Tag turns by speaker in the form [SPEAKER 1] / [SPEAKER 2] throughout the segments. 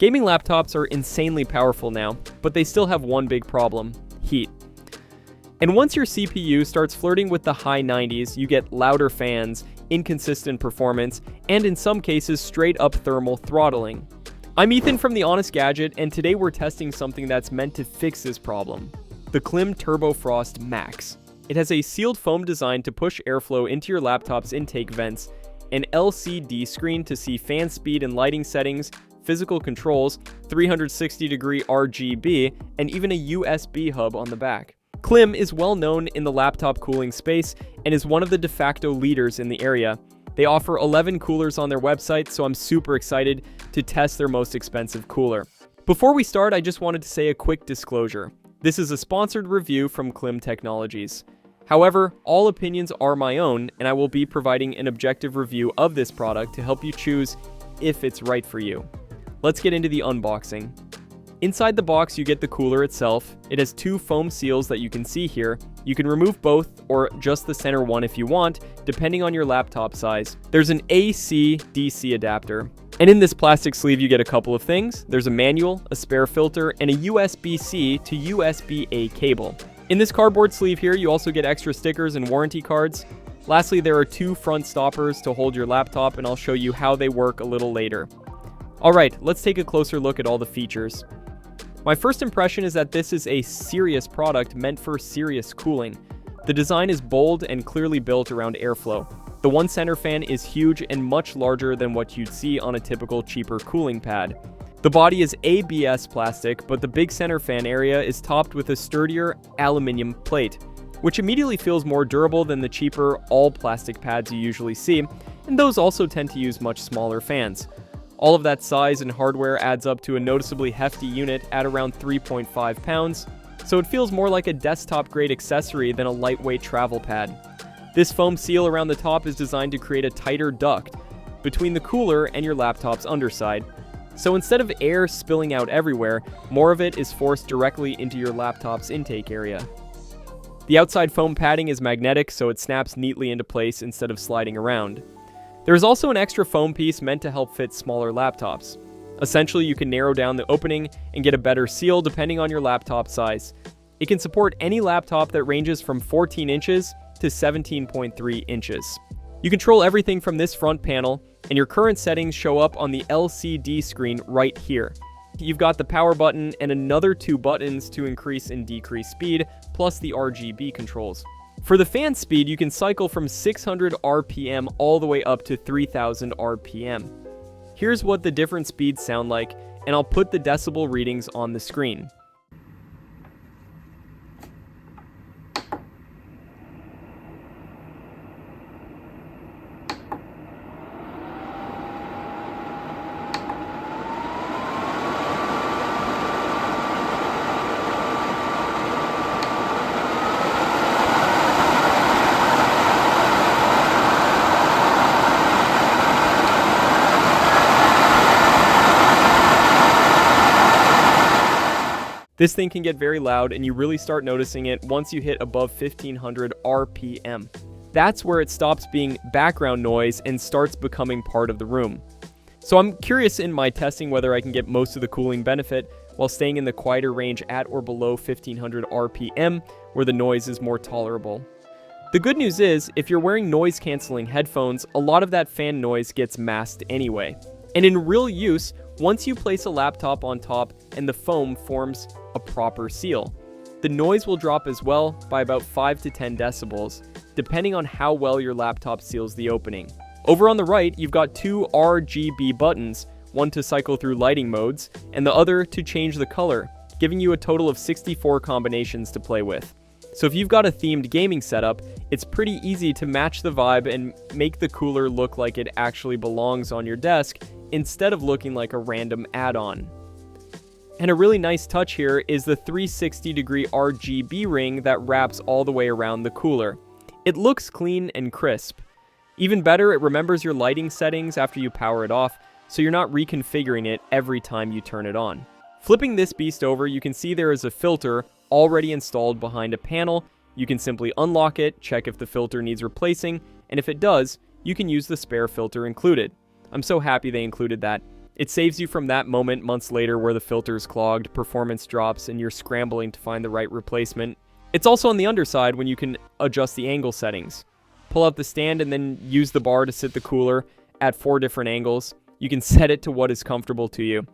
[SPEAKER 1] Gaming laptops are insanely powerful now, but they still have one big problem: heat. And once your CPU starts flirting with the high 90s, you get louder fans, inconsistent performance, and in some cases straight up thermal throttling. I'm Ethan from the Honest Gadget, and today we're testing something that's meant to fix this problem: the KLIM Turbofrost Max. It has a sealed foam design to push airflow into your laptop's intake vents, an LCD screen to see fan speed and lighting settings, physical controls, 360-degree RGB, and even a USB hub on the back. KLIM is well known in the laptop cooling space and is one of the de facto leaders in the area. They offer 11 coolers on their website, so I'm super excited to test their most expensive cooler. Before we start, I just wanted to say a quick disclosure. This is a sponsored review from KLIM Technologies. However, all opinions are my own, and I will be providing an objective review of this product to help you choose if it's right for you. Let's get into the unboxing. Inside the box, you get the cooler itself. It has two foam seals that you can see here. You can remove both or just the center one if you want, depending on your laptop size. There's an AC/DC adapter. And in this plastic sleeve, you get a couple of things. There's a manual, a spare filter, and a USB-C to USB-A cable. In this cardboard sleeve here, you also get extra stickers and warranty cards. Lastly, there are two front stoppers to hold your laptop, and I'll show you how they work a little later. Alright, let's take a closer look at all the features. My first impression is that this is a serious product meant for serious cooling. The design is bold and clearly built around airflow. The one center fan is huge and much larger than what you'd see on a typical cheaper cooling pad. The body is ABS plastic, but the big center fan area is topped with a sturdier aluminum plate, which immediately feels more durable than the cheaper all-plastic pads you usually see, and those also tend to use much smaller fans. All of that size and hardware adds up to a noticeably hefty unit at around 3.5 pounds, so it feels more like a desktop-grade accessory than a lightweight travel pad. This foam seal around the top is designed to create a tighter duct between the cooler and your laptop's underside, so instead of air spilling out everywhere, more of it is forced directly into your laptop's intake area. The outside foam padding is magnetic, so it snaps neatly into place instead of sliding around. There is also an extra foam piece meant to help fit smaller laptops. Essentially, you can narrow down the opening and get a better seal depending on your laptop size. It can support any laptop that ranges from 14 inches to 17.3 inches. You control everything from this front panel, and your current settings show up on the LCD screen right here. You've got the power button and another two buttons to increase and decrease speed, plus the RGB controls. For the fan speed, you can cycle from 600 RPM all the way up to 3000 RPM. Here's what the different speeds sound like, and I'll put the decibel readings on the screen. This thing can get very loud, and you really start noticing it once you hit above 1500 RPM. That's where it stops being background noise and starts becoming part of the room. So I'm curious in my testing whether I can get most of the cooling benefit while staying in the quieter range at or below 1500 RPM, where the noise is more tolerable. The good news is, if you're wearing noise-canceling headphones, a lot of that fan noise gets masked anyway. And in real use, once you place a laptop on top and the foam forms a proper seal, the noise will drop as well by about 5 to 10 decibels, depending on how well your laptop seals the opening. Over on the right, you've got two RGB buttons, one to cycle through lighting modes, and the other to change the color, giving you a total of 64 combinations to play with. So if you've got a themed gaming setup, it's pretty easy to match the vibe and make the cooler look like it actually belongs on your desk instead of looking like a random add-on. And a really nice touch here is the 360-degree RGB ring that wraps all the way around the cooler. It looks clean and crisp. Even better, it remembers your lighting settings after you power it off, so you're not reconfiguring it every time you turn it on. Flipping this beast over, you can see there is a filter already installed behind a panel. You can simply unlock it, check if the filter needs replacing, and if it does, you can use the spare filter included. I'm so happy they included that. It saves you from that moment months later where the filter's clogged, performance drops, and you're scrambling to find the right replacement. It's also on the underside when you can adjust the angle settings. Pull out the stand and then use the bar to sit the cooler at 4 different angles. You can set it to what is comfortable to you.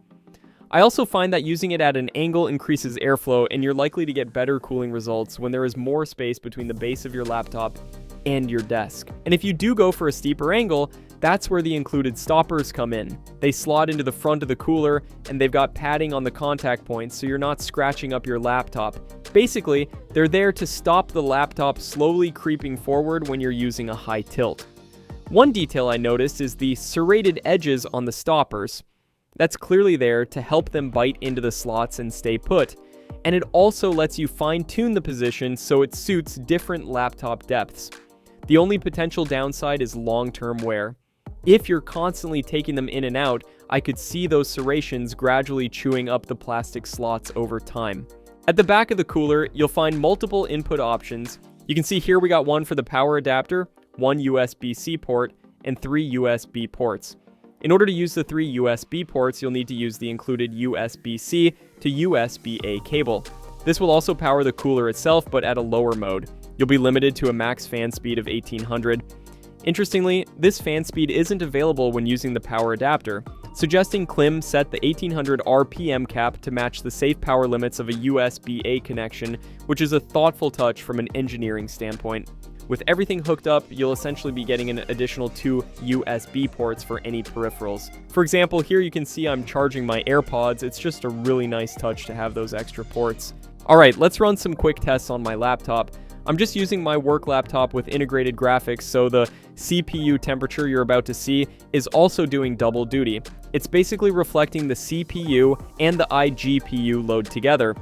[SPEAKER 1] I also find that using it at an angle increases airflow, and you're likely to get better cooling results when there is more space between the base of your laptop and your desk. And if you do go for a steeper angle, that's where the included stoppers come in. They slot into the front of the cooler, and they've got padding on the contact points so you're not scratching up your laptop. Basically, they're there to stop the laptop slowly creeping forward when you're using a high tilt. One detail I noticed is the serrated edges on the stoppers. That's clearly there to help them bite into the slots and stay put. And it also lets you fine-tune the position so it suits different laptop depths. The only potential downside is long-term wear. If you're constantly taking them in and out, I could see those serrations gradually chewing up the plastic slots over time. At the back of the cooler, you'll find multiple input options. You can see here we got one for the power adapter, 1 USB-C port, and 3 USB ports. In order to use the 3 USB ports, you'll need to use the included USB-C to USB-A cable. This will also power the cooler itself, but at a lower mode. You'll be limited to a max fan speed of 1800. Interestingly, this fan speed isn't available when using the power adapter, suggesting KLIM set the 1800 RPM cap to match the safe power limits of a USB-A connection, which is a thoughtful touch from an engineering standpoint. With everything hooked up, you'll essentially be getting an additional 2 USB ports for any peripherals. For example, here you can see I'm charging my AirPods. It's just a really nice touch to have those extra ports. Alright, let's run some quick tests on my laptop. I'm just using my work laptop with integrated graphics, so the CPU temperature you're about to see is also doing double duty. It's basically reflecting the CPU and the iGPU load together.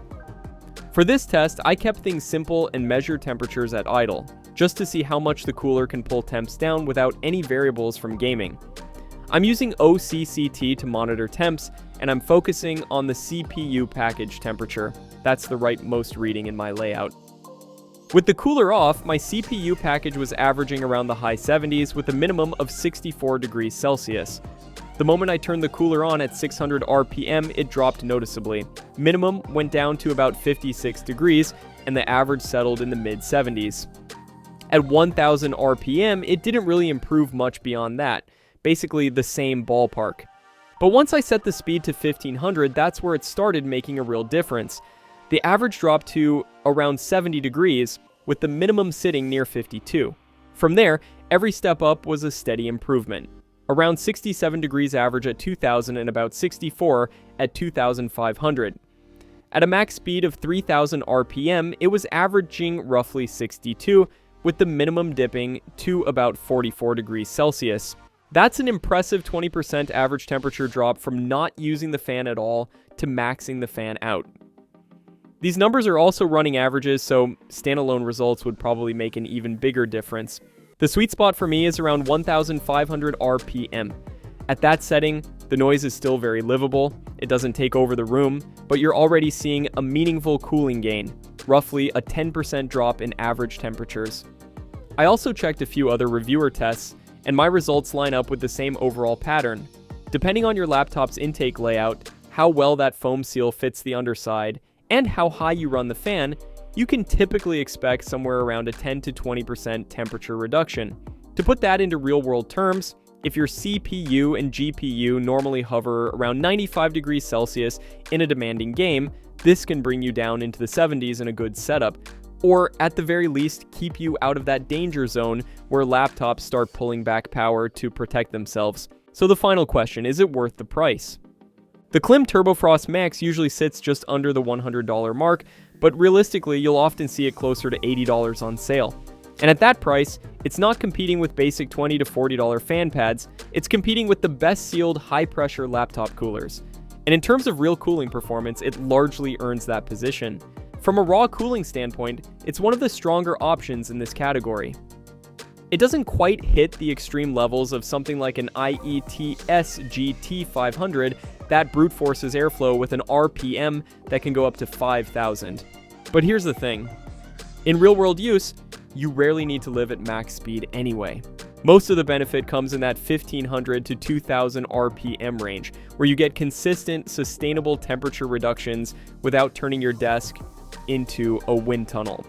[SPEAKER 1] For this test, I kept things simple and measured temperatures at idle, just to see how much the cooler can pull temps down without any variables from gaming. I'm using OCCT to monitor temps, and I'm focusing on the CPU package temperature. That's the rightmost reading in my layout. With the cooler off, my CPU package was averaging around the high 70s with a minimum of 64 degrees Celsius. The moment I turned the cooler on at 600 RPM, it dropped noticeably. Minimum went down to about 56 degrees, and the average settled in the mid-70s. At 1000 RPM, it didn't really improve much beyond that, basically the same ballpark. But once I set the speed to 1500, that's where it started making a real difference. The average dropped to around 70 degrees, with the minimum sitting near 52. From there, every step up was a steady improvement. Around 67 degrees average at 2000 and about 64 at 2500. At a max speed of 3000 RPM, it was averaging roughly 62, with the minimum dipping to about 44 degrees Celsius. That's an impressive 20% average temperature drop from not using the fan at all to maxing the fan out. These numbers are also running averages, so standalone results would probably make an even bigger difference. The sweet spot for me is around 1500 RPM. At that setting, the noise is still very livable, it doesn't take over the room, but you're already seeing a meaningful cooling gain, roughly a 10% drop in average temperatures. I also checked a few other reviewer tests, and my results line up with the same overall pattern. Depending on your laptop's intake layout, how well that foam seal fits the underside, and how high you run the fan, you can typically expect somewhere around a 10 to 20% temperature reduction. To put that into real-world terms, if your CPU and GPU normally hover around 95 degrees Celsius in a demanding game, this can bring you down into the 70s in a good setup, or at the very least keep you out of that danger zone where laptops start pulling back power to protect themselves. So the final question, is it worth the price? The KLIM Turbofrost Max usually sits just under the $100 mark, but realistically you'll often see it closer to $80 on sale. And at that price, it's not competing with basic $20 to $40 fan pads, it's competing with the best sealed high-pressure laptop coolers. And in terms of real cooling performance, it largely earns that position. From a raw cooling standpoint, it's one of the stronger options in this category. It doesn't quite hit the extreme levels of something like an IETS GT500 that brute forces airflow with an RPM that can go up to 5000. But here's the thing. In real-world use, you rarely need to live at max speed anyway. Most of the benefit comes in that 1500 to 2000 RPM range, where you get consistent, sustainable temperature reductions without turning your desk into a wind tunnel.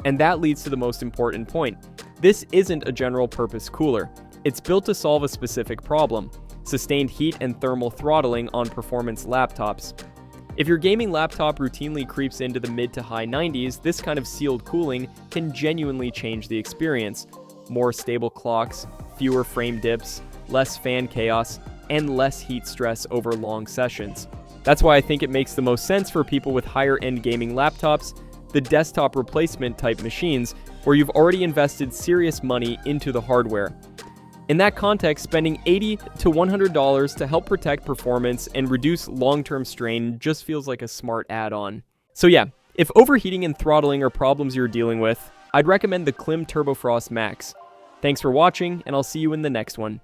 [SPEAKER 1] And that leads to the most important point. This isn't a general purpose cooler. It's built to solve a specific problem: sustained heat and thermal throttling on performance laptops. If your gaming laptop routinely creeps into the mid to high 90s, this kind of sealed cooling can genuinely change the experience. More stable clocks, fewer frame dips, less fan chaos, and less heat stress over long sessions. That's why I think it makes the most sense for people with higher-end gaming laptops, the desktop replacement type machines, where you've already invested serious money into the hardware. In that context, spending $80 to $100 to help protect performance and reduce long-term strain just feels like a smart add-on. So yeah, if overheating and throttling are problems you're dealing with, I'd recommend the KLIM Turbofrost Max. Thanks for watching, and I'll see you in the next one.